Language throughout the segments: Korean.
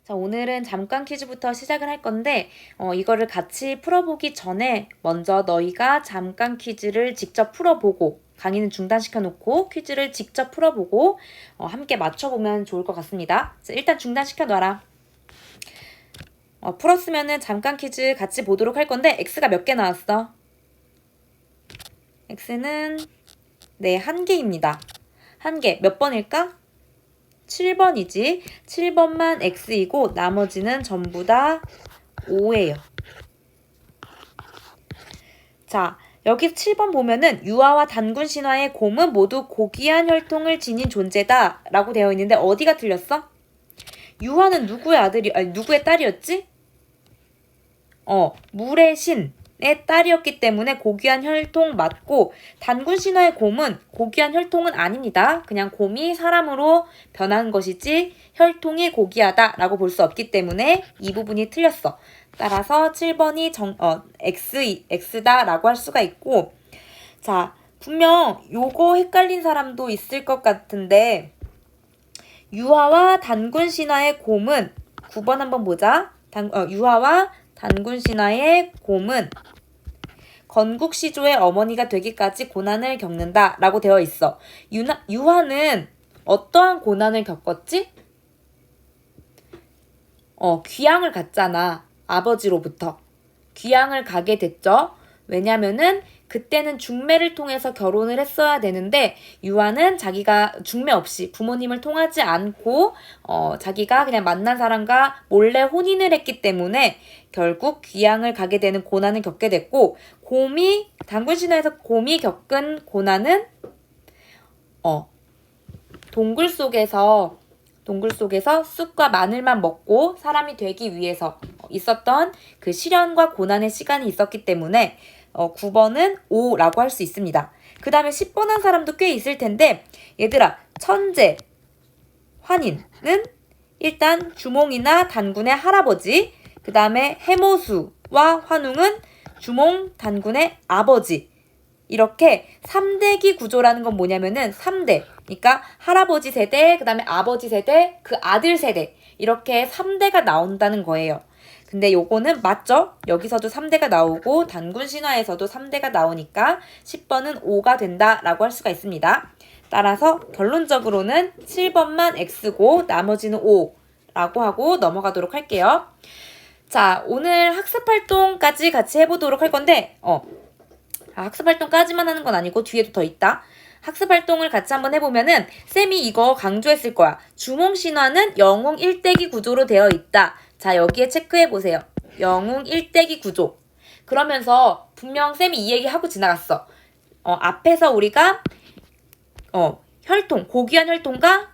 자, 오늘은 잠깐 퀴즈부터 시작을 할 건데 이거를 같이 풀어보기 전에 먼저 너희가 잠깐 퀴즈를 직접 풀어보고 강의는 중단시켜 놓고 퀴즈를 직접 풀어보고 함께 맞춰보면 좋을 것 같습니다. 자, 일단 중단시켜 놔라. 풀었으면은 잠깐 퀴즈 같이 보도록 할 건데 X가 몇 개 나왔어? X는 네, 1개입니다. 1개. 몇 번일까? 7번이지. 7번만 X이고 나머지는 전부 다 O예요. 자, 여기 7번 보면은 유아와 단군 신화의 곰은 모두 고귀한 혈통을 지닌 존재다 라고 되어 있는데 어디가 틀렸어? 유아는 누구의 딸이었지? 물의 신의 딸이었기 때문에 고귀한 혈통 맞고, 단군 신화의 곰은 고귀한 혈통은 아닙니다. 그냥 곰이 사람으로 변한 것이지 혈통이 고귀하다 라고 볼 수 없기 때문에 이 부분이 틀렸어. 따라서 7번이 X다 라고 할 수가 있고, 자, 분명 요거 헷갈린 사람도 있을 것 같은데 유아와 단군 신화의 곰은 9번 한번 보자. 유아와 단군 신화의 곰은 건국시조의 어머니가 되기까지 고난을 겪는다 라고 되어 있어. 유아는 어떠한 고난을 겪었지? 귀향을 갔잖아. 아버지로부터. 귀향을 가게 됐죠. 왜냐면은 그때는 중매를 통해서 결혼을 했어야 되는데 유아는 자기가 중매 없이 부모님을 통하지 않고 자기가 그냥 만난 사람과 몰래 혼인을 했기 때문에 결국 귀향을 가게 되는 고난을 겪게 됐고, 단군 신화에서 곰이 겪은 고난은 동굴 속에서 쑥과 마늘만 먹고 사람이 되기 위해서 있었던 그 시련과 고난의 시간이 있었기 때문에 9번은 O라고 할 수 있습니다. 그 다음에 10번 한 사람도 꽤 있을 텐데, 얘들아, 천재, 환인은 일단 주몽이나 단군의 할아버지, 그 다음에 해모수와 환웅은 주몽, 단군의 아버지. 이렇게 3대기 구조라는 건 뭐냐면은 3대, 그러니까 할아버지 세대, 그 다음에 아버지 세대, 그 아들 세대, 이렇게 3대가 나온다는 거예요. 근데 요거는 맞죠? 여기서도 3대가 나오고 단군 신화에서도 3대가 나오니까 10번은 5가 된다라고 할 수가 있습니다. 따라서 결론적으로는 7번만 X고 나머지는 5라고 하고 넘어가도록 할게요. 자, 오늘 학습활동까지 같이 해보도록 할 건데 학습활동까지만 하는 건 아니고 뒤에도 더 있다. 학습활동을 같이 한번 해보면은 쌤이 이거 강조했을 거야. 주몽신화는 영웅 일대기 구조로 되어 있다. 자, 여기에 체크해보세요. 영웅 일대기 구조. 그러면서 분명 쌤이 이 얘기 하고 지나갔어. 앞에서 우리가 혈통, 고귀한 혈통과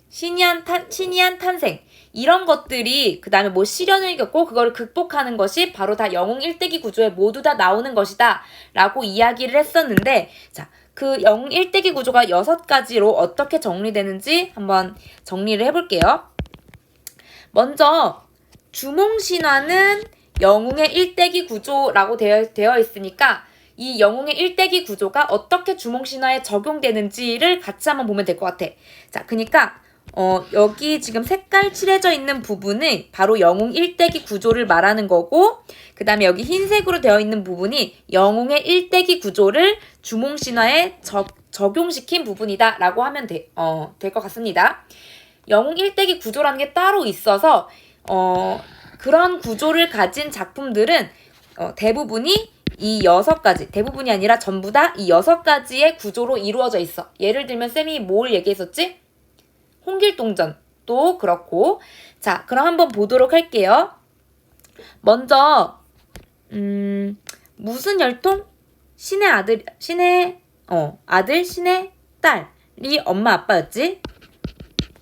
신이한 탄생, 이런 것들이 그 다음에 뭐 시련을 겪고 그거를 극복하는 것이 바로 다 영웅 일대기 구조에 모두 다 나오는 것이다 라고 이야기를 했었는데, 자, 그 영웅 일대기 구조가 6가지로 어떻게 정리되는지 한번 정리를 해볼게요. 먼저 주몽신화는 영웅의 일대기 구조라고 되어 있으니까 이 영웅의 일대기 구조가 어떻게 주몽신화에 적용되는지를 같이 한번 보면 될 것 같아. 자, 그러니까 여기 지금 색깔 칠해져 있는 부분이 바로 영웅 일대기 구조를 말하는 거고, 그 다음에 여기 흰색으로 되어 있는 부분이 영웅의 일대기 구조를 주몽신화에 적용시킨 부분이다 라고 하면 될 것 같습니다. 영웅 일대기 구조라는 게 따로 있어서 그런 구조를 가진 작품들은 대부분이 이 6가지, 대부분이 아니라 전부 다 이 6가지의 구조로 이루어져 있어. 예를 들면 쌤이 뭘 얘기했었지? 홍길동전도 그렇고. 자, 그럼 한번 보도록 할게요. 먼저 무슨 혈통? 신의 아들, 신의 딸이 엄마 아빠였지?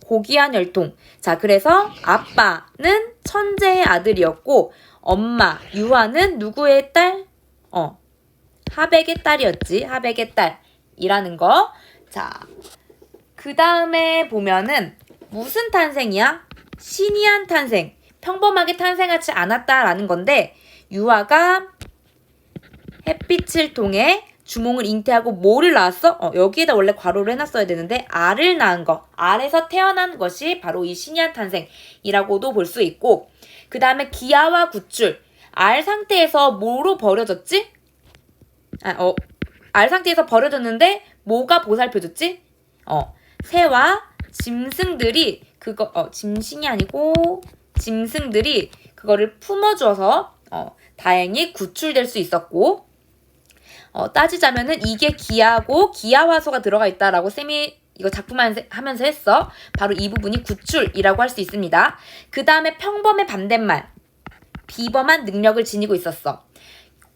고귀한 혈통. 자, 그래서 아빠는 천재의 아들이었고 엄마 유아는 누구의 딸? 하백의 딸이었지. 하백의 딸이라는 거. 자, 그 다음에 보면은 무슨 탄생이야? 신이한 탄생. 평범하게 탄생하지 않았다라는 건데, 유아가 햇빛을 통해 주몽을 잉태하고 뭐를 낳았어? 여기에다 원래 괄호를 해놨어야 되는데 알을 낳은 거, 알에서 태어난 것이 바로 이 신이한 탄생이라고도 볼 수 있고, 그 다음에 기아와 구출, 알 상태에서 뭐로 버려졌지? 알 상태에서 버려졌는데 뭐가 보살펴줬지? 새와 짐승들이 짐승이 아니고 짐승들이 그거를 품어줘서 다행히 구출될 수 있었고, 따지자면은 이게 기아고 기아화소가 들어가 있다라고 쌤이 이거 작품 하면서 했어. 바로 이 부분이 구출이라고 할 수 있습니다. 그 다음에 평범의 반대말, 비범한 능력을 지니고 있었어.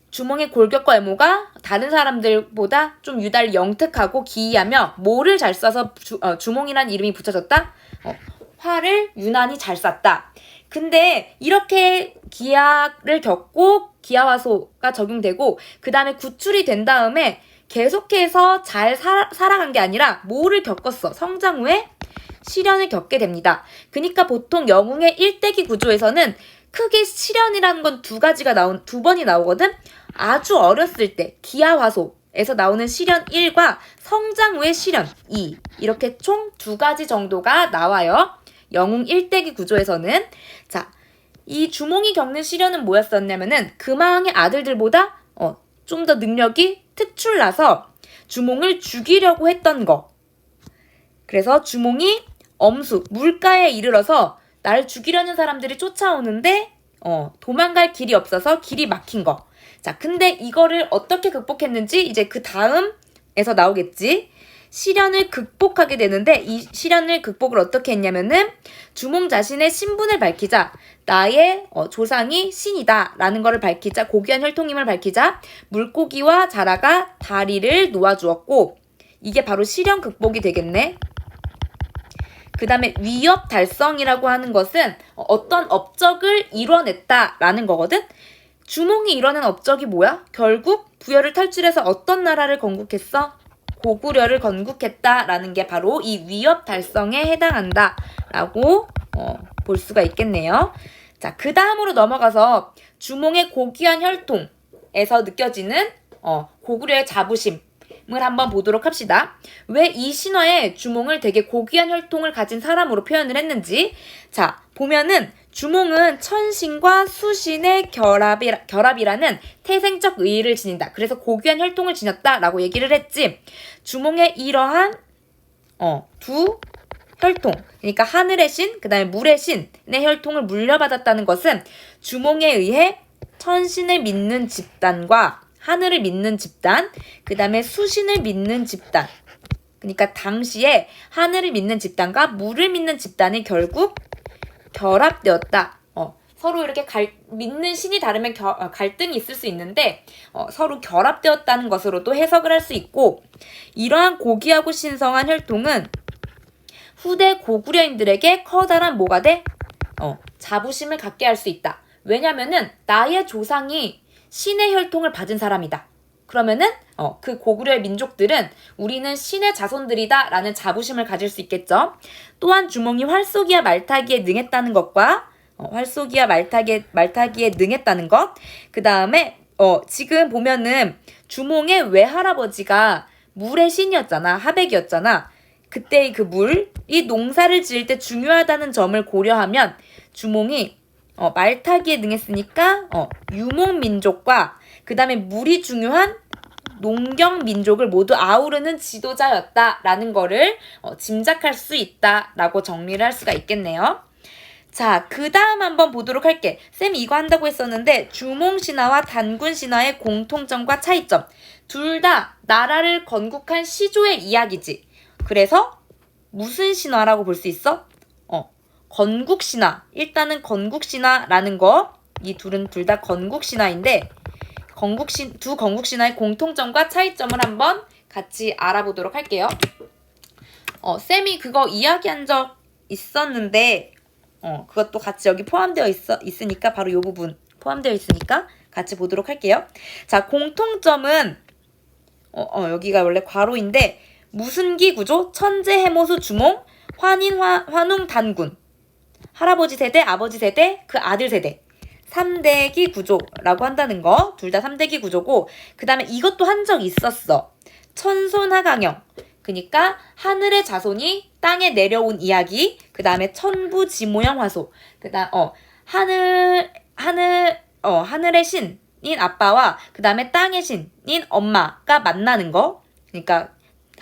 주몽의 골격과 외모가 다른 사람들보다 좀 유달리 영특하고 기이하며 뭐를 잘 쏴서 주몽이란 이름이 붙여졌다? 활을 유난히 잘 쐈다. 근데 이렇게 기아를 겪고 기아화소가 적용되고 그 다음에 구출이 된 다음에 계속해서 잘 살아간 게 아니라 뭐를 겪었어? 성장 후에 시련을 겪게 됩니다. 그러니까 보통 영웅의 일대기 구조에서는 크게 시련이라는 건 두 번이 나오거든? 아주 어렸을 때 기아화소에서 나오는 시련 1과 성장 후의 시련 2, 이렇게 총 2가지 정도가 나와요. 영웅 일대기 구조에서는. 자, 이 주몽이 겪는 시련은 뭐였었냐면은 금왕의 아들들보다 좀 더 능력이 특출나서 주몽을 죽이려고 했던 거. 그래서 주몽이 엄수, 물가에 이르러서 날 죽이려는 사람들이 쫓아오는데 도망갈 길이 없어서 길이 막힌 거. 자, 근데 이거를 어떻게 극복했는지 이제 그 다음에서 나오겠지. 시련을 극복하게 되는데 이 시련을 극복을 어떻게 했냐면은 주몽 자신의 신분을 밝히자, 나의 조상이 신이다 라는 거를 밝히자, 고귀한 혈통임을 밝히자 물고기와 자라가 다리를 놓아주었고, 이게 바로 시련 극복이 되겠네. 그 다음에 위협 달성이라고 하는 것은 어떤 업적을 이뤄냈다라는 거거든. 주몽이 이뤄낸 업적이 뭐야? 결국 부여를 탈출해서 어떤 나라를 건국했어? 고구려를 건국했다라는 게 바로 이 위협 달성에 해당한다라고 볼 수가 있겠네요. 자, 그 다음으로 넘어가서 주몽의 고귀한 혈통에서 느껴지는 고구려의 자부심을 한번 보도록 합시다. 왜 이 신화에 주몽을 되게 고귀한 혈통을 가진 사람으로 표현을 했는지. 자, 보면은 주몽은 천신과 수신의 결합이라는 태생적 의의를 지닌다. 그래서 고귀한 혈통을 지녔다라고 얘기를 했지. 주몽의 이러한 두 혈통, 그러니까 하늘의 신, 그 다음에 물의 신의 혈통을 물려받았다는 것은 주몽에 의해 천신을 믿는 집단과 하늘을 믿는 집단, 그 다음에 수신을 믿는 집단, 그러니까 당시에 하늘을 믿는 집단과 물을 믿는 집단이 결국 결합되었다. 서로 이렇게 믿는 신이 다르면 갈등이 있을 수 있는데 서로 결합되었다는 것으로도 해석을 할 수 있고, 이러한 고귀하고 신성한 혈통은 후대 고구려인들에게 커다란 뭐가 돼? 자부심을 갖게 할 수 있다. 왜냐면은 나의 조상이 신의 혈통을 받은 사람이다. 그러면은 그 고구려의 민족들은 우리는 신의 자손들이다 라는 자부심을 가질 수 있겠죠. 또한 주몽이 활쏘기와 말타기에 능했다는 것과 활쏘기와 말타기에 능했다는 것, 그 다음에 지금 보면은 주몽의 외할아버지가 물의 신이었잖아. 하백이었잖아. 그때의 그 물이 농사를 지을 때 중요하다는 점을 고려하면 주몽이 말타기에 능했으니까 유목민족과 그 다음에 물이 중요한 농경민족을 모두 아우르는 지도자였다라는 거를 짐작할 수 있다라고 정리를 할 수가 있겠네요. 자, 그 다음 한번 보도록 할게. 쌤이 이거 한다고 했었는데 주몽신화와 단군신화의 공통점과 차이점. 둘 다 나라를 건국한 시조의 이야기지. 그래서 무슨 신화라고 볼 수 있어? 건국신화. 일단은 건국신화라는 거, 이 둘 다 건국신화인데 두 건국신화의 공통점과 차이점을 한번 같이 알아보도록 할게요. 쌤이 그거 이야기한 적 있었는데 그것도 같이 여기 포함되어 있으니까 바로 이 부분 포함되어 있으니까 같이 보도록 할게요. 자, 공통점은 여기가 원래 괄호인데 무순기 구조, 천재 해모수 주몽, 환인 환웅 단군, 할아버지 세대, 아버지 세대, 그 아들 세대. 3대기 구조라고 한다는 거. 둘 다 3대기 구조고, 그 다음에 이것도 한 적 있었어. 천손하강형. 그러니까 하늘의 자손이 땅에 내려온 이야기. 그 다음에 천부지모형 화소. 하늘의 신인 아빠와 그 다음에 땅의 신인 엄마가 만나는 거. 그러니까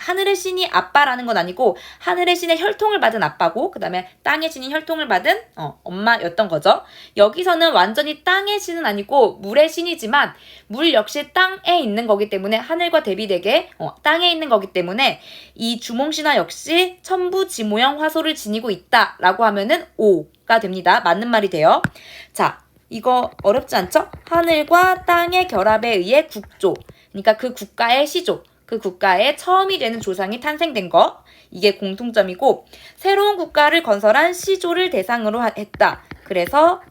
하늘의 신이 아빠라는 건 아니고 하늘의 신의 혈통을 받은 아빠고 그 다음에 땅의 신이 혈통을 받은 엄마였던 거죠. 여기서는 완전히 땅의 신은 아니고 물의 신이지만 물 역시 땅에 있는 거기 때문에 하늘과 대비되게 땅에 있는 거기 때문에 이 주몽신화 역시 천부지모형 화소를 지니고 있다라고 하면은 O가 됩니다. 맞는 말이 돼요. 자, 이거 어렵지 않죠? 하늘과 땅의 결합에 의해 국조. 그러니까 그 국가의 시조. 그 국가의 처음이 되는 조상이 탄생된 거. 이게 공통점이고 새로운 국가를 건설한 시조를 대상으로 했다. 그래서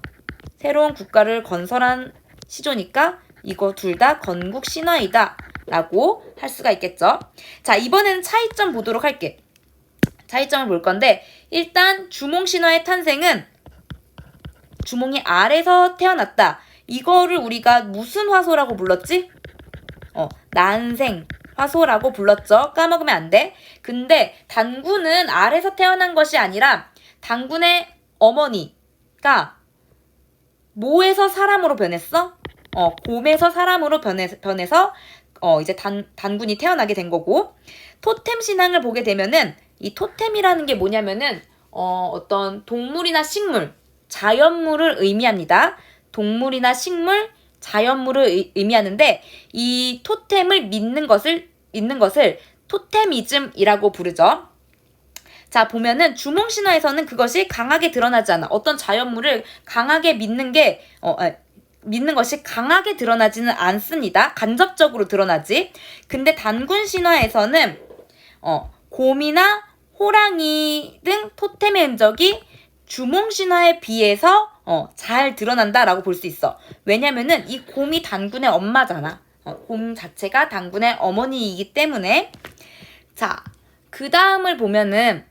새로운 국가를 건설한 시조니까 이거 둘 다 건국신화이다 라고 할 수가 있겠죠. 자, 이번에는 차이점 보도록 할게. 차이점을 볼 건데 일단 주몽신화의 탄생은 주몽이 알에서 태어났다. 이거를 우리가 무슨 화소라고 불렀지? 난생 화소라고 불렀죠. 까먹으면 안 돼. 근데 단군은 알에서 태어난 것이 아니라 단군의 어머니가 뭐에서 사람으로 변했어? 곰에서 사람으로 변해서 이제 단군이 태어나게 된 거고 토템 신앙을 보게 되면은 이 토템이라는 게 뭐냐면은 어떤 동물이나 식물, 자연물을 의미합니다. 동물이나 식물, 자연물을 의미하는데 이 토템을 믿는 것을 토테미즘이라고 부르죠. 자, 보면은 주몽신화에서는 그것이 강하게 드러나지 않아. 어떤 자연물을 강하게 믿는 것이 강하게 드러나지는 않습니다. 간접적으로 드러나지. 근데 단군신화에서는 곰이나 호랑이 등 토템의 흔적이 주몽신화에 비해서 잘 드러난다라고 볼 수 있어. 왜냐면은 이 곰이 단군의 엄마잖아. 곰 자체가 단군의 어머니이기 때문에. 자, 그 다음을 보면은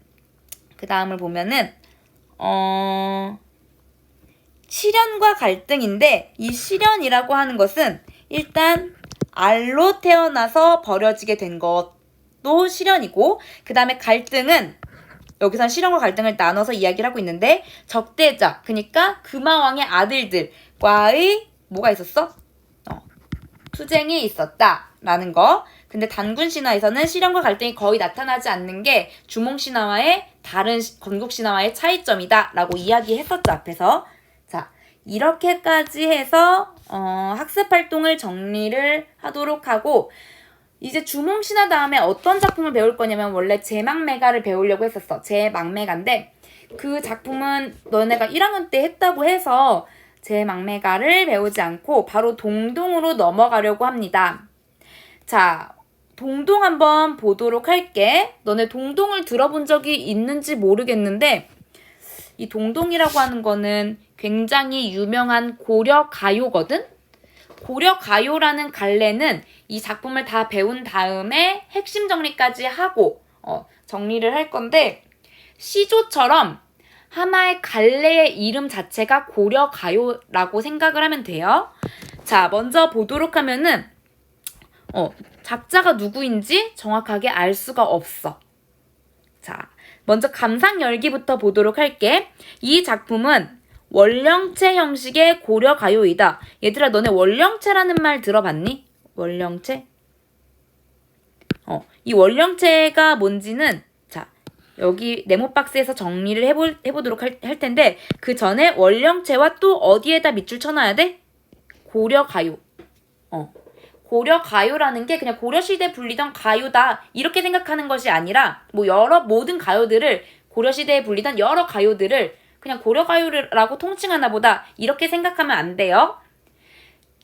시련과 갈등인데 이 시련이라고 하는 것은 일단 알로 태어나서 버려지게 된 것도 시련이고 그 다음에 갈등은 여기서 시련과 갈등을 나눠서 이야기를 하고 있는데 적대자, 그러니까 금화왕의 아들들과의 뭐가 있었어? 투쟁이 있었다라는 거. 근데 단군신화에서는 시련과 갈등이 거의 나타나지 않는 게 주몽신화와의 다른 건국신화와의 차이점이다라고 이야기했었죠, 앞에서. 자, 이렇게까지 해서 학습활동을 정리를 하도록 하고 이제 주몽신화 다음에 어떤 작품을 배울 거냐면 원래 제망매가를 배우려고 했었어. 제망매가인데 그 작품은 너네가 1학년 때 했다고 해서 제망매가를 배우지 않고 바로 동동으로 넘어가려고 합니다. 자, 동동 한번 보도록 할게. 너네 동동을 들어본 적이 있는지 모르겠는데 이 동동이라고 하는 거는 굉장히 유명한 고려 가요거든? 고려 가요라는 갈래는 이 작품을 다 배운 다음에 핵심 정리까지 하고 정리를 할 건데 시조처럼 하나의 갈래의 이름 자체가 고려 가요라고 생각을 하면 돼요. 자, 먼저 보도록 하면은 작자가 누구인지 정확하게 알 수가 없어. 자, 먼저 감상열기부터 보도록 할게. 이 작품은 원령체 형식의 고려 가요이다. 얘들아, 너네 원령체라는 말 들어봤니? 원령체? 이 원령체가 뭔지는 자, 여기 네모박스에서 정리를 해보도록 할 텐데 그 전에 원령체와 또 어디에다 밑줄 쳐놔야 돼? 고려 가요. 고려 가요라는 게 그냥 고려시대에 불리던 가요다 이렇게 생각하는 것이 아니라 모든 가요들을 고려시대에 불리던 여러 가요들을 그냥 고려가요라고 통칭하나 보다 이렇게 생각하면 안 돼요.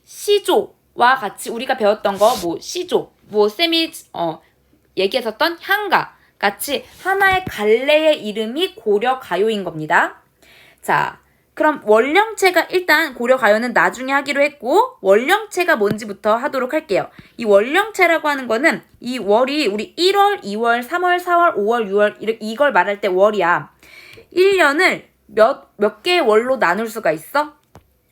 시조와 같이 우리가 배웠던 거 시조, 쌤이 얘기했었던 향가 같이 하나의 갈래의 이름이 고려가요인 겁니다. 자, 그럼 원령체가 일단 고려가요는 나중에 하기로 했고 원령체가 뭔지부터 하도록 할게요. 이 원령체라고 하는 거는 이 월이 우리 1월, 2월, 3월, 4월, 5월, 6월 이걸 말할 때 월이야. 1년을 몇 개의 월로 나눌 수가 있어?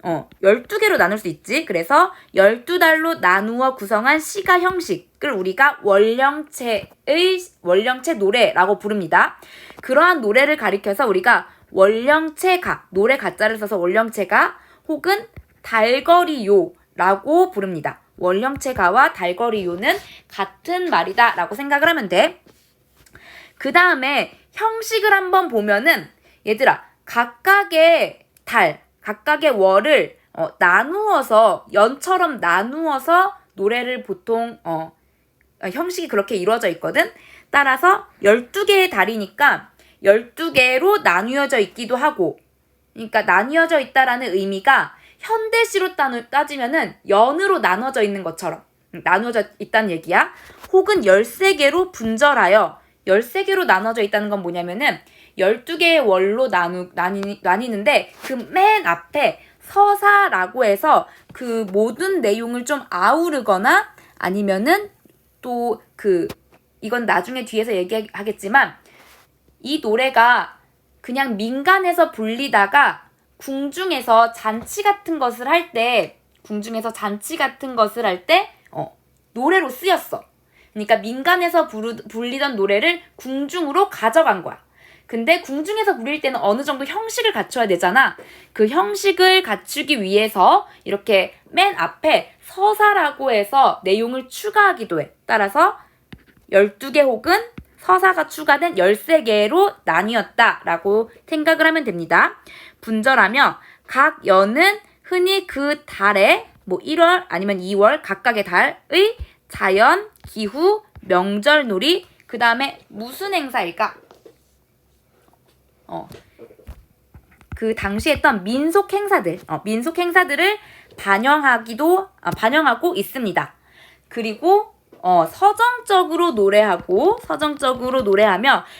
12개로 나눌 수 있지. 그래서 12달로 나누어 구성한 시가 형식을 우리가 원령체 노래라고 부릅니다. 그러한 노래를 가리켜서 우리가 원령체가, 노래 가짜를 써서 원령체가 혹은 달거리요라고 부릅니다. 원령체가와 달거리요는 같은 말이다 라고 생각을 하면 돼. 그 다음에 형식을 한번 보면은 얘들아, 각각의 달, 각각의 월을 나누어서, 연처럼 나누어서 노래를 보통 형식이 그렇게 이루어져 있거든. 따라서 12개의 달이니까 12개로 나뉘어져 있기도 하고, 그러니까 나뉘어져 있다라는 의미가 현대시로 따지면은 연으로 나눠져 있는 것처럼 나누어져 있다는 얘기야. 혹은 13개로 분절하여, 13개로 나눠져 있다는 건 뭐냐면은 12개의 월로 나뉘는데 그 맨 앞에 서사라고 해서 그 모든 내용을 좀 아우르거나 아니면은 또 이건 나중에 뒤에서 얘기하겠지만 이 노래가 그냥 민간에서 불리다가 궁중에서 잔치 같은 것을 할 때 노래로 쓰였어. 그러니까 민간에서 불리던 노래를 궁중으로 가져간 거야. 근데 궁중에서 부릴 때는 어느 정도 형식을 갖춰야 되잖아. 그 형식을 갖추기 위해서 이렇게 맨 앞에 서사라고 해서 내용을 추가하기도 해. 따라서 12개 혹은 서사가 추가된 13개로 나뉘었다라고 생각을 하면 됩니다. 분절하며 각 연은 흔히 그 달에 1월 아니면 2월 각각의 달의 자연, 기후, 명절놀이, 그 다음에 무슨 행사일까? 그 당시에 했던 민속 행사들을 반영하고 있습니다. 그리고 서정적으로 노래하며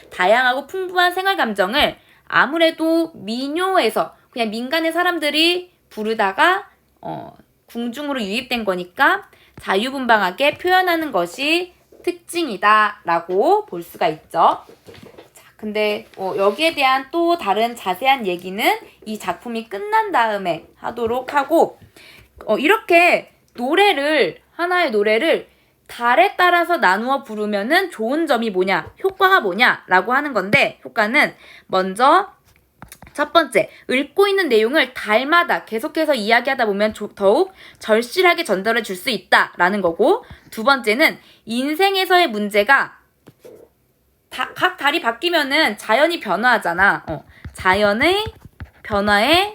다양하고 풍부한 생활 감정을 아무래도 민요에서 그냥 민간의 사람들이 부르다가 궁중으로 유입된 거니까 자유분방하게 표현하는 것이 특징이다라고 볼 수가 있죠. 자, 근데 여기에 대한 또 다른 자세한 얘기는 이 작품이 끝난 다음에 하도록 하고, 이렇게 하나의 노래를 달에 따라서 나누어 부르면은 좋은 점이 뭐냐, 효과가 뭐냐라고 하는 건데, 효과는 먼저 첫 번째, 읊고 있는 내용을 달마다 계속해서 이야기하다 보면 더욱 절실하게 전달해 줄 수 있다라는 거고, 두 번째는 인생에서의 문제가 각 달이 바뀌면은 자연이 변화하잖아. 자연의 변화에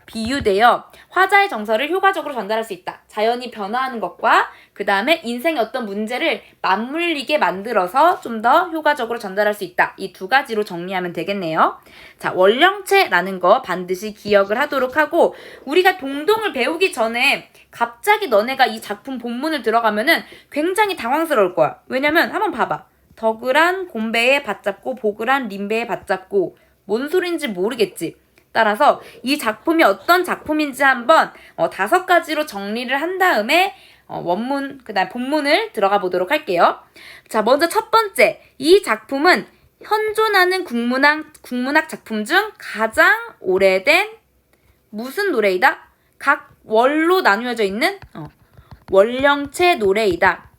비유되어 화자의 정서를 효과적으로 전달할 수 있다. 자연이 변화하는 것과 그 다음에 인생의 어떤 문제를 맞물리게 만들어서 좀 더 효과적으로 전달할 수 있다. 이 두 가지로 정리하면 되겠네요. 자, 원령체라는 거 반드시 기억을 하도록 하고, 우리가 동동을 배우기 전에 갑자기 너네가 이 작품 본문을 들어가면은 굉장히 당황스러울 거야. 왜냐면 한번 봐봐. 덕을한 곰배에 받잡고 보글한 림배에 받잡고, 뭔 소린지 모르겠지. 따라서 이 작품이 어떤 작품인지 한번 5가지로 정리를 한 다음에 원문, 그 다음 본문을 들어가 보도록 할게요. 자, 먼저 첫 번째, 이 작품은 현존하는 국문학 작품 중 가장 오래된 무슨 노래이다? 각 월로 나누어져 있는 원령체 노래이다.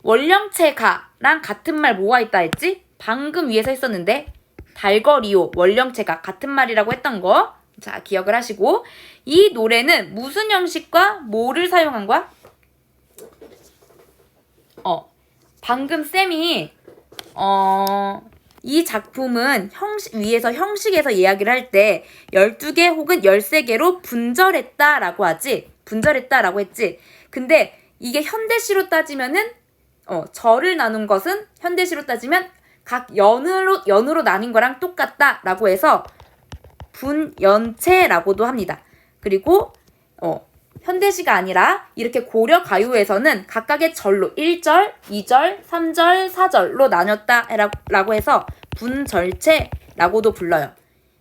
원령체가랑 같은 말 뭐가 있다 했지? 방금 위에서 했었는데 달거리요, 원령체가 같은 말이라고 했던 거. 자, 기억을 하시고, 이 노래는 무슨 형식과 뭐를 사용한 거야? 방금 쌤이 이 작품은 위에서 형식에서 이야기를 할 때 12개 혹은 13개로 분절했다라고 했지. 근데 이게 현대시로 따지면은 절을 나눈 것은 현대시로 따지면 각 연으로 나뉜 거랑 똑같다라고 해서 분연체라고도 합니다. 그리고 현대시가 아니라 이렇게 고려 가요에서는 각각의 절로 1절, 2절, 3절, 4절로 나눴다라고 해서 분절체라고도 불러요.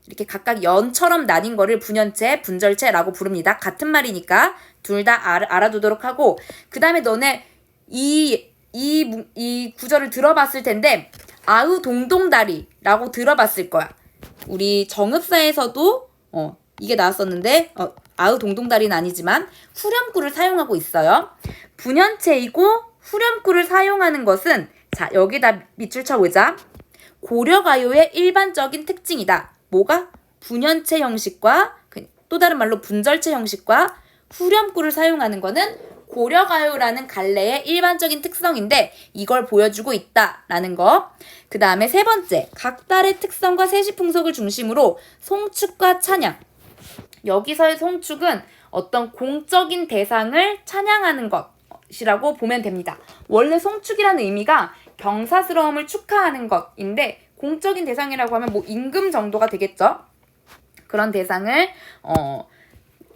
이렇게 각각 연처럼 나뉜 거를 분연체, 분절체라고 부릅니다. 같은 말이니까 둘 다 알아두도록 하고, 그 다음에 너네 이 구절을 들어봤을 텐데 아우 동동다리라고 들어봤을 거야. 우리 정읍사에서도 이게 나왔었는데 아우 동동다리는 아니지만 후렴구를 사용하고 있어요. 분연체이고 후렴구를 사용하는 것은 자 여기다 밑줄 쳐보자. 고려가요의 일반적인 특징이다. 뭐가? 분연체 형식과 또 다른 말로 분절체 형식과 후렴구를 사용하는 거는 고려가요라는 갈래의 일반적인 특성인데 이걸 보여주고 있다라는 거. 그 다음에 세 번째, 각 달의 특성과 세시풍속을 중심으로 송축과 찬양. 여기서의 송축은 어떤 공적인 대상을 찬양하는 것이라고 보면 됩니다. 원래 송축이라는 의미가 경사스러움을 축하하는 것인데 공적인 대상이라고 하면 뭐 임금 정도가 되겠죠. 그런 대상을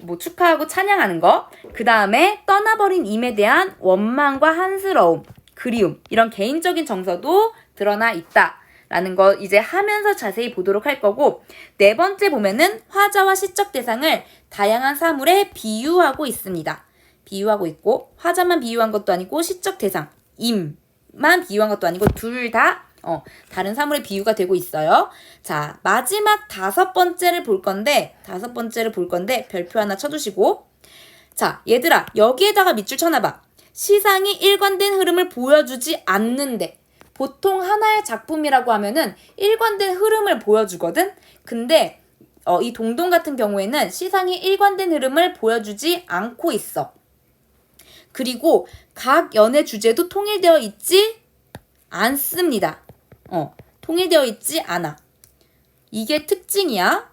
뭐 축하하고 찬양하는 거. 그 다음에 떠나버린 임에 대한 원망과 한스러움, 그리움 이런 개인적인 정서도 드러나 있다라는 거 이제 하면서 자세히 보도록 할 거고, 네 번째 보면은 화자와 시적 대상을 다양한 사물에 비유하고 있습니다. 비유하고 있고 화자만 비유한 것도 아니고 시적 대상, 임만 비유한 것도 아니고 둘 다 다른 사물의 비유가 되고 있어요. 자, 마지막 다섯 번째를 볼 건데 별표 하나 쳐주시고, 자, 얘들아 여기에다가 밑줄 쳐놔봐. 시상이 일관된 흐름을 보여주지 않는데, 보통 하나의 작품이라고 하면은 일관된 흐름을 보여주거든. 근데 이 동동 같은 경우에는 시상이 일관된 흐름을 보여주지 않고 있어. 그리고 각 연의 주제도 통일되어 있지 않습니다. 통일되어 있지 않아. 이게 특징이야.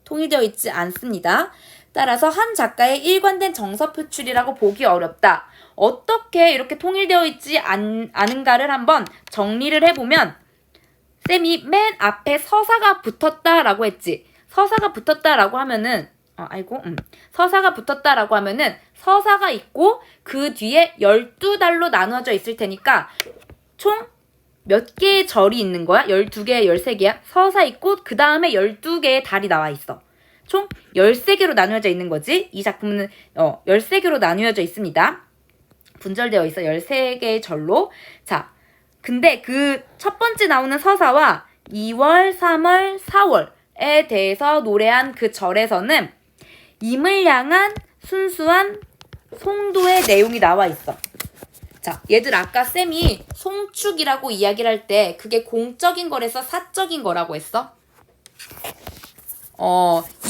통일되어 있지 않습니다. 따라서 한 작가의 일관된 정서 표출이라고 보기 어렵다. 어떻게 이렇게 통일되어 있지 않은가를 한번 정리를 해보면, 쌤이 맨 앞에 서사가 붙었다라고 했지. 서사가 붙었다라고 하면은 서사가 붙었다라고 하면은 서사가 있고 그 뒤에 12달로 나누어져 있을 테니까 총 몇 개의 절이 있는 거야? 12개, 13개야? 서사 있고 그 다음에 12개의 달이 나와 있어. 총 13개로 나누어져 있는 거지. 이 작품은 13개로 나누어져 있습니다. 분절되어 있어. 13개의 절로. 자, 근데 그 첫 번째 나오는 서사와 2월, 3월, 4월에 대해서 노래한 그 절에서는 임을 향한 순수한 송도의 내용이 나와 있어. 자, 얘들 아까 쌤이 송축이라고 이야기를 할 때 그게 공적인 거라서 사적인 거라고 했어?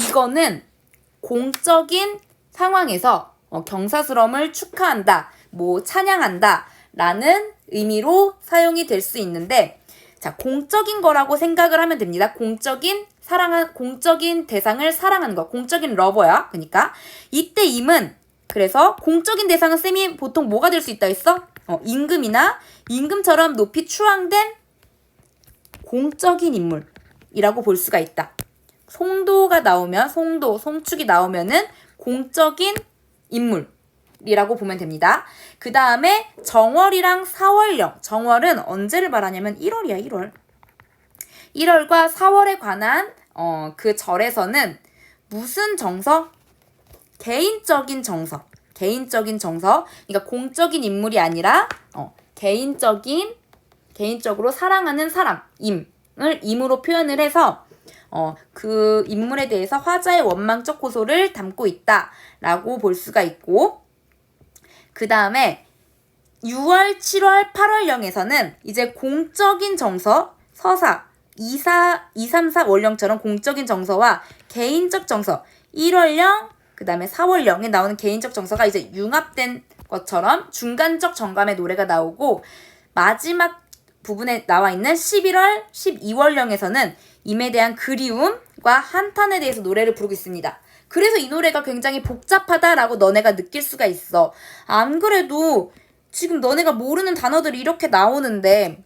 이거는 공적인 상황에서 경사스러움을 축하한다, 뭐 찬양한다 라는 의미로 사용이 될 수 있는데, 자, 공적인 거라고 생각을 하면 됩니다. 공적인 대상을 사랑하는 거, 공적인 러버야. 그러니까 이때 임은, 그래서 공적인 대상은 쌤이 보통 뭐가 될 수 있다 했어? 임금이나 임금처럼 높이 추앙된 공적인 인물이라고 볼 수가 있다. 송도가 나오면, 송축이 나오면은 공적인 인물이라고 보면 됩니다. 그 다음에 정월이랑 사월령. 정월은 언제를 말하냐면 1월이야, 1월. 1월과 4월에 관한 그 절에서는 무슨 정서? 개인적인 정서. 그러니까 공적인 인물이 아니라 개인적으로 사랑하는 사람, 임을 임으로 표현을 해서 그 인물에 대해서 화자의 원망적 호소를 담고 있다라고 볼 수가 있고, 그 다음에 6월, 7월, 8월령에서는 이제 공적인 정서, 서사, 2, 3, 4 월령처럼 공적인 정서와 개인적 정서, 1월령, 그 다음에 4월령에 나오는 개인적 정서가 이제 융합된 것처럼 중간적 정감의 노래가 나오고, 마지막 부분에 나와 있는 11월, 12월령에서는 임에 대한 그리움과 한탄에 대해서 노래를 부르고 있습니다. 그래서 이 노래가 굉장히 복잡하다라고 너네가 느낄 수가 있어. 안 그래도 지금 너네가 모르는 단어들이 이렇게 나오는데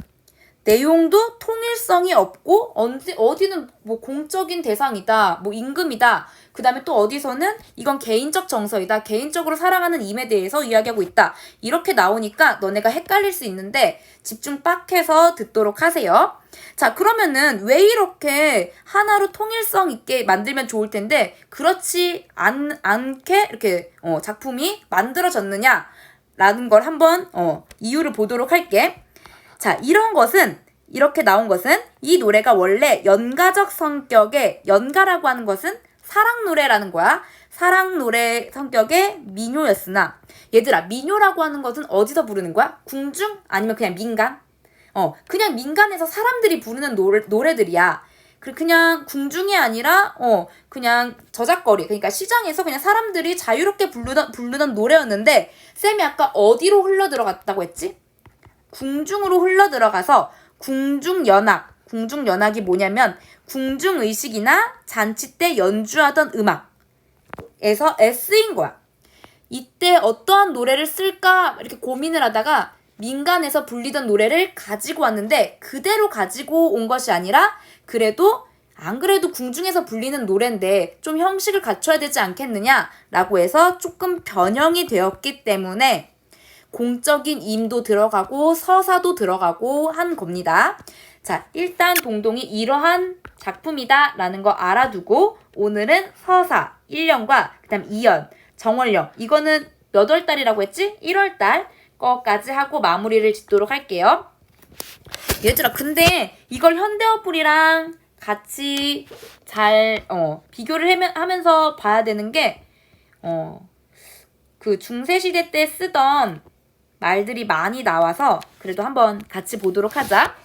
내용도 통일성이 없고, 어디는 뭐 공적인 대상이다, 뭐 임금이다, 그 다음에 또 어디서는 이건 개인적 정서이다, 개인적으로 사랑하는 임에 대해서 이야기하고 있다, 이렇게 나오니까 너네가 헷갈릴 수 있는데 집중 빡 해서 듣도록 하세요. 자, 그러면은 왜 이렇게 하나로 통일성 있게 만들면 좋을 텐데 그렇지 않게 이렇게 작품이 만들어졌느냐라는 걸 한번 이유를 보도록 할게. 자, 이렇게 나온 것은 이 노래가 원래 연가적 성격의, 연가라고 하는 것은 사랑 노래라는 거야. 사랑 노래 성격의 민요였으나 얘들아 민요라고 하는 것은 어디서 부르는 거야? 궁중? 아니면 그냥 민간? 그냥 민간에서 사람들이 부르는 노래들이야. 그냥 궁중이 아니라 그냥 저작거리 그러니까 시장에서 그냥 사람들이 자유롭게 부르던 노래였는데 쌤이 아까 어디로 흘러 들어갔다고 했지? 궁중으로 흘러 들어가서 궁중연악이 뭐냐면 궁중의식이나 잔치 때 연주하던 음악에서 쓰인 거야. 이때 어떠한 노래를 쓸까 이렇게 고민을 하다가 민간에서 불리던 노래를 가지고 왔는데 그대로 가지고 온 것이 아니라 안 그래도 궁중에서 불리는 노래인데 좀 형식을 갖춰야 되지 않겠느냐라고 해서 조금 변형이 되었기 때문에 공적인 임도 들어가고 서사도 들어가고 한 겁니다. 자, 일단 동동이 이러한 작품이다라는 거 알아두고 오늘은 서사 1년과 그다음 2연, 정월령 이거는 몇 월달이라고 했지? 1월달 거까지 하고 마무리를 짓도록 할게요. 얘들아 근데 이걸 현대어플이랑 같이 잘 비교를 하면서 봐야 되는 게 그 중세시대 때 쓰던 말들이 많이 나와서 그래도 한번 같이 보도록 하자.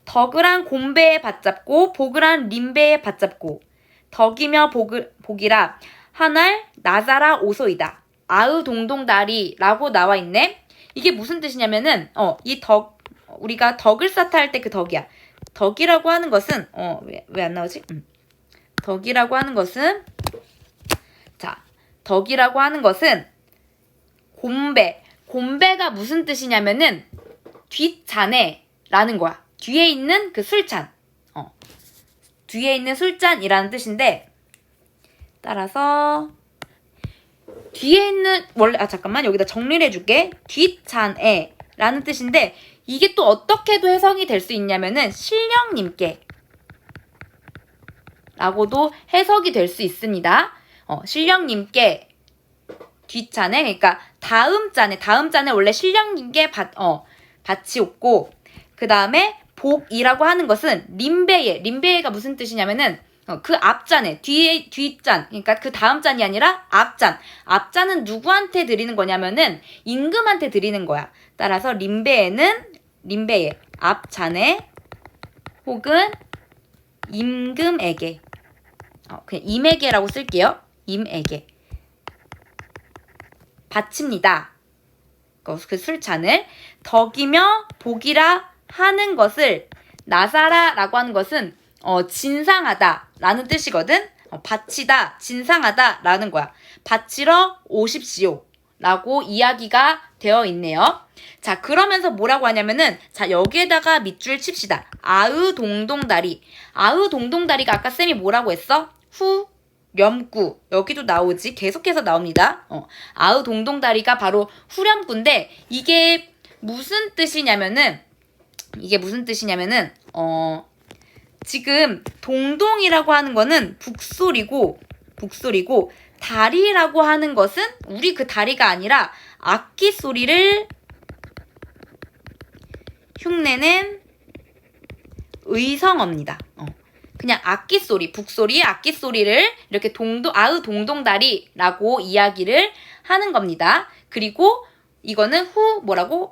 덕을한 곰배에 받잡고 복을한 림배에 받잡고 덕이며 복이라 한알 나자라 오소이다. 아으 동동다리라고 나와 있네. 이게 무슨 뜻이냐면은 우리가 덕을 쌓다 할 때 그 덕이야. 덕이라고 하는 것은 왜 안 나오지? 덕이라고 하는 것은 덕이라고 하는 것은 곰배가 무슨 뜻이냐면은 뒷잔에라는 거야. 뒤에 있는 그 술잔. 뒤에 있는 술잔이라는 뜻인데 따라서 뒤에 있는 잠깐만 여기다 정리를 해줄게. 뒷잔에 라는 뜻인데 이게 또 어떻게도 해석이 될 수 있냐면은 신령님께 라고도 해석이 될 수 있습니다. 신령님께 뒷잔에 그러니까 다음 잔에 원래 신령님께 밭이 없고 그 다음에 복이라고 하는 것은 림배가 무슨 뜻이냐면은 그 앞잔에 뒷잔 그러니까 그 다음 잔이 아니라 앞잔은 누구한테 드리는 거냐면은 임금한테 드리는 거야. 따라서 림배의 앞잔에 혹은 임금에게 그냥 임에게라고 쓸게요. 임에게 바칩니다. 그 술잔을 덕이며 복이라 하는 것을 나사라라고 하는 것은 진상하다라는 뜻이거든. 바치다, 진상하다라는 거야. 바치러 오십시오 라고 이야기가 되어 있네요. 자, 그러면서 뭐라고 하냐면은 여기에다가 밑줄 칩시다. 아으 동동다리. 아으 동동다리가 아까 쌤이 뭐라고 했어? 후렴구. 여기도 나오지. 계속해서 나옵니다. 아으 동동다리가 바로 후렴구인데 이게 무슨 뜻이냐면은 지금 동동이라고 하는 거는 북소리고 다리라고 하는 것은 우리 그 다리가 아니라 악기 소리를 흉내낸 의성어입니다. 그냥 악기 소리, 북소리, 악기 소리를 이렇게 아으 동동다리라고 이야기를 하는 겁니다. 그리고 이거는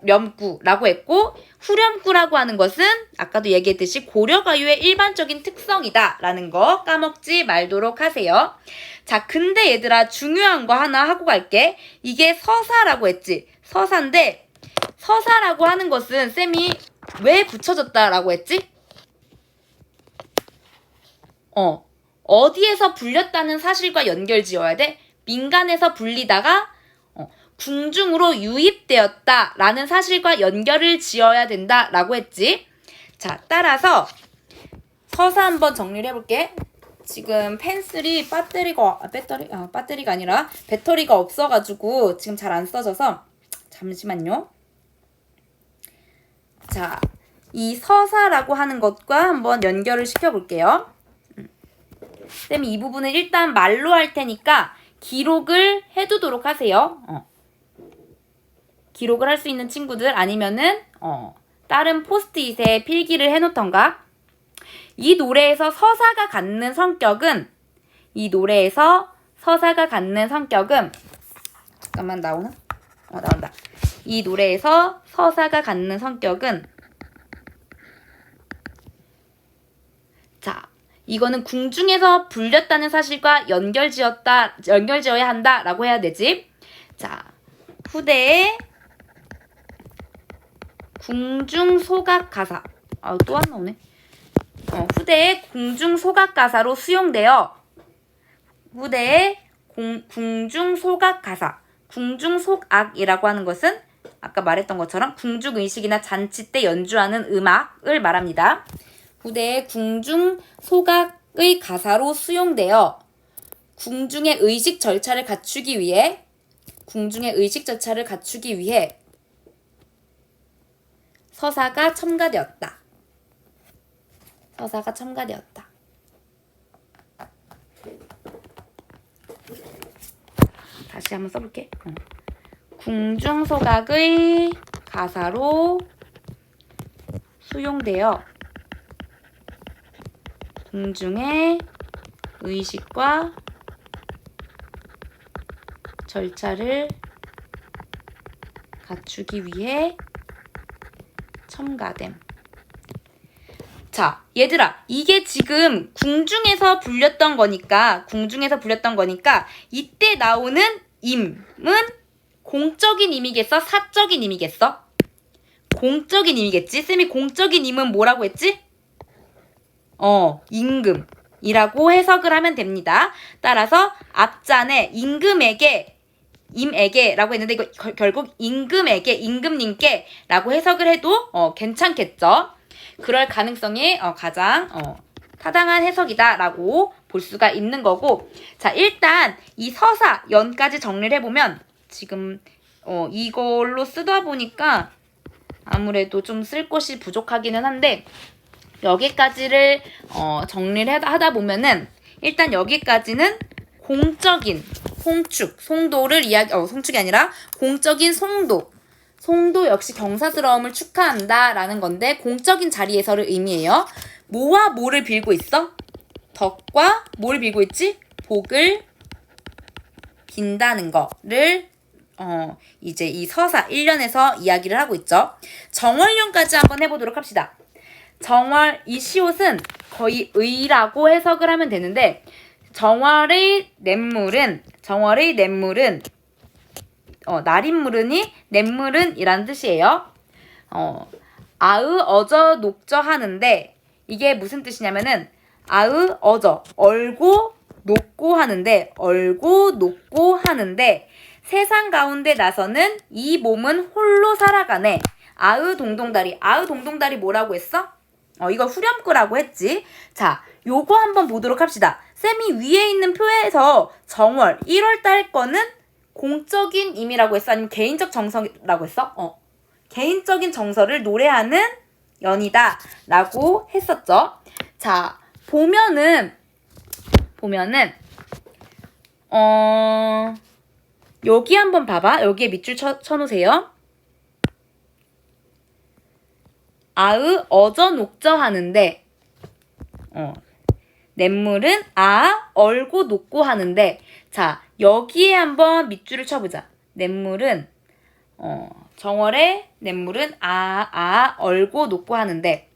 렴구라고 했고 후렴구라고 하는 것은 아까도 얘기했듯이 고려가요의 일반적인 특성이다라는 거 까먹지 말도록 하세요. 자, 근데 얘들아 중요한 거 하나 하고 갈게. 이게 서사라고 했지. 서사인데 서사라고 하는 것은 쌤이 왜 붙여졌다라고 했지? 어디에서 불렸다는 사실과 연결 지어야 돼? 민간에서 불리다가 궁중으로 유입되었다라는 사실과 연결을 지어야 된다라고 했지. 자, 따라서 서사 한번 정리를 해볼게. 지금 펜슬이 배터리가 아니라 배터리가 없어가지고 지금 잘 안 써져서 잠시만요. 자, 이 서사라고 하는 것과 한번 연결을 시켜볼게요. 쌤이 이 부분을 일단 말로 할 테니까 기록을 해두도록 하세요. 기록을 할 수 있는 친구들 아니면은 다른 포스트잇에 필기를 해놓던가. 이 노래에서 서사가 갖는 성격은 이 노래에서 서사가 갖는 성격은 잠깐만 나오나? 나온다. 이 노래에서 서사가 갖는 성격은 자, 이거는 궁중에서 불렸다는 사실과 연결지어야 한다라고 해야 되지. 자, 후대에 궁중 소각 가사. 또 안 나오네. 후대에 궁중 소각 가사로 수용되어 후대에 궁중 소각 가사. 궁중 소악이라고 하는 것은 아까 말했던 것처럼 궁중 의식이나 잔치 때 연주하는 음악을 말합니다. 후대에 궁중 소각의 가사로 수용되어 궁중의 의식 절차를 갖추기 위해 서사가 첨가되었다. 다시 한번 써볼게. 궁중소각의 가사로 수용되어 궁중의 의식과 절차를 갖추기 위해 첨가됨. 자, 얘들아, 이게 지금 궁중에서 불렸던 거니까 이때 나오는 임은 공적인 임이겠어? 사적인 임이겠어? 공적인 임이겠지? 쌤이 공적인 임은 뭐라고 했지? 임금이라고 해석을 하면 됩니다. 따라서 앞잔에 임에게라고 했는데 이거 결국 임금님께 라고 해석을 해도 괜찮겠죠? 그럴 가능성이 가장 타당한 해석이다라고 볼 수가 있는 거고, 자, 일단 이 서사 연까지 정리를 해보면 지금 이걸로 쓰다 보니까 아무래도 좀 쓸 곳이 부족하기는 한데 여기까지를 정리를 하다 보면은 일단 여기까지는 공적인 송도를 송축이 아니라 공적인 송도 역시 경사스러움을 축하한다라는 건데 공적인 자리에서를 의미해요. 뭐와 뭐를 빌고 있어? 덕과 뭘 빌고 있지? 복을 빈다는 거를 이제 이 서사 1년에서 이야기를 하고 있죠. 정월련까지 한번 해보도록 합시다. 이 시옷은 거의 의라고 해석을 하면 되는데 정월의 냇물은 날인물으니 냇물은 이란 뜻이에요. 어저 녹저 하는데 이게 무슨 뜻이냐면은 어저 얼고 녹고 하는데 세상 가운데 나서는 이 몸은 홀로 살아가네. 동동다리 뭐라고 했어? 이거 후렴구라고 했지. 자, 요거 한번 보도록 합시다. 쌤이 위에 있는 표에서 정월 1월달 거는 공적인 임이라고 했어? 아니면 개인적 정서라고 했어? 개인적인 정서를 노래하는 연이다 라고 했었죠. 자, 보면은 여기 한번 봐봐. 여기에 밑줄 쳐놓으세요. 어저 녹저 하는데 냇물은 얼고 녹고 하는데, 자, 여기에 한번 밑줄을 쳐보자. 냇물은 정월의 냇물은 얼고 녹고 하는데,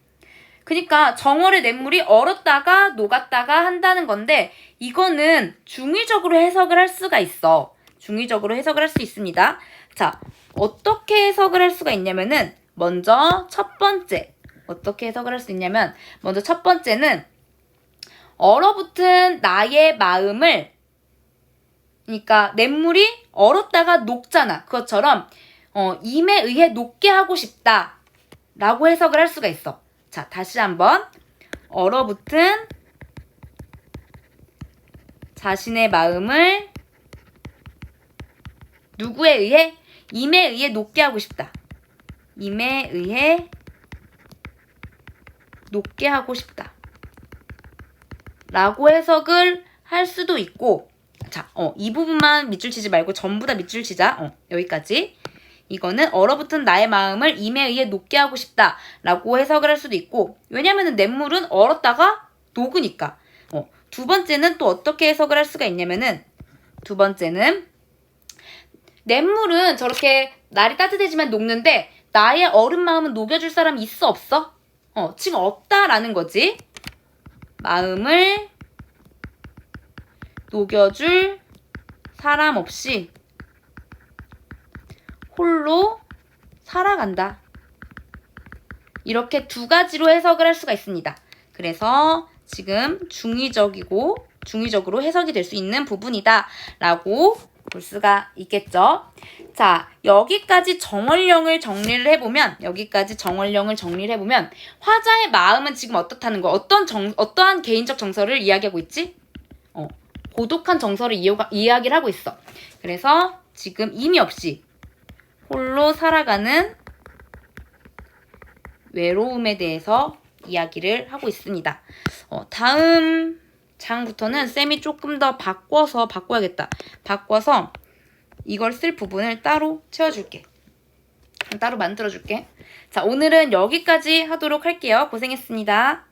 그러니까 정월의 냇물이 얼었다가 녹았다가 한다는 건데 이거는 중의적으로 해석을 할 수가 있어. 중의적으로 해석을 할 수 있습니다. 자, 어떻게 해석을 할 수가 있냐면은 먼저 첫 번째 어떻게 해석을 할 수 있냐면 먼저 첫 번째는 얼어붙은 나의 마음을, 그러니까 냇물이 얼었다가 녹잖아. 그것처럼 임에 의해 녹게 하고 싶다 라고 해석을 할 수가 있어. 자, 다시 한번 얼어붙은 자신의 마음을 누구에 의해? 임에 의해 녹게 하고 싶다. 임에 의해 녹게 하고 싶다 라고 해석을 할 수도 있고, 자, 이 부분만 밑줄 치지 말고 전부 다 밑줄 치자. 여기까지. 이거는 얼어붙은 나의 마음을 임에 의해 녹게 하고 싶다 라고 해석을 할 수도 있고, 왜냐면은 냇물은 얼었다가 녹으니까. 두 번째는 또 어떻게 해석을 할 수가 있냐면은 두 번째는 냇물은 저렇게 날이 따뜻해지면 녹는데 나의 얼음 마음은 녹여줄 사람이 있어 없어? 지금 없다라는 거지. 마음을 녹여줄 사람 없이 홀로 살아간다. 이렇게 두 가지로 해석을 할 수가 있습니다. 그래서 지금 중의적으로 해석이 될 수 있는 부분이다 라고 볼 수가 있겠죠. 자, 여기까지 정원령을 정리를 해보면 화자의 마음은 지금 어떻다는 거, 어떠한 개인적 정서를 이야기하고 있지? 고독한 정서를 이야기를 하고 있어. 그래서 지금 의미 없이 홀로 살아가는 외로움에 대해서 이야기를 하고 있습니다. 다음 장부터는 쌤이 조금 더 바꿔야겠다. 바꿔서 이걸 쓸 부분을 따로 채워줄게. 따로 만들어줄게. 자, 오늘은 여기까지 하도록 할게요. 고생했습니다.